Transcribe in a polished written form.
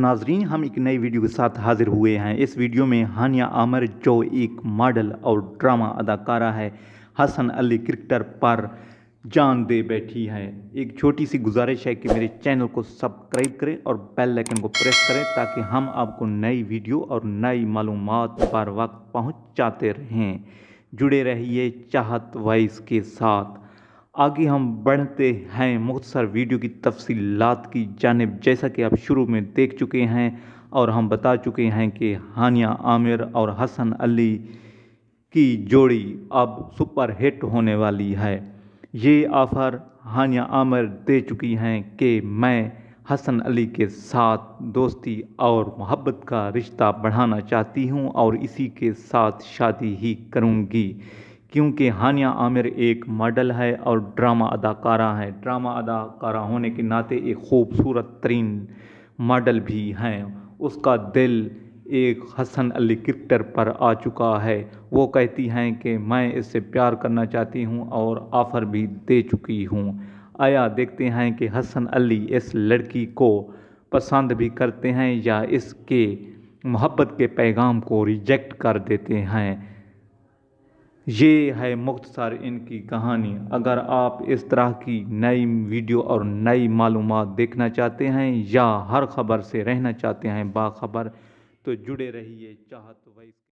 नाजरीन, हम एक नई वीडियो के साथ हाजिर हुए हैं। इस वीडियो में हानिया आमिर जो एक मॉडल और ड्रामा अदाकारा है, हसन अली क्रिकेटर पर जान दे बैठी है। एक छोटी सी गुजारिश है कि मेरे चैनल को सब्सक्राइब करें और बेल आइकन को प्रेस करें ताकि हम आपको नई वीडियो और नई मालूमात बर वक्त पहुँचाते रहें। जुड़े रहिए चाहत वॉइस के साथ। आगे हम बढ़ते हैं मुख्तसर वीडियो की तफसीलात की जानिब। जैसा कि आप शुरू में देख चुके हैं और हम बता चुके हैं कि हानिया आमिर और हसन अली की जोड़ी अब सुपर हिट होने वाली है। ये ऑफ़र हानिया आमिर दे चुकी हैं कि मैं हसन अली के साथ दोस्ती और मोहब्बत का रिश्ता बढ़ाना चाहती हूं और इसी के साथ शादी ही करूंगी, क्योंकि हानिया आमिर एक मॉडल है और ड्रामा अदाकारा है। ड्रामा अदाकारा होने के नाते एक खूबसूरत तरीन मॉडल भी हैं। उसका दिल एक हसन अली क्रिकेटर पर आ चुका है। वो कहती हैं कि मैं इससे प्यार करना चाहती हूं और ऑफ़र भी दे चुकी हूं। आया देखते हैं कि हसन अली इस लड़की को पसंद भी करते हैं या इसके मोहब्बत के पैगाम को रिजेक्ट कर देते हैं। ये है मुख्तसर इनकी कहानी। अगर आप इस तरह की नई वीडियो और नई मालूमात देखना चाहते हैं या हर खबर से रहना चाहते हैं बाखबर, तो जुड़े रहिए चाहत वॉइस।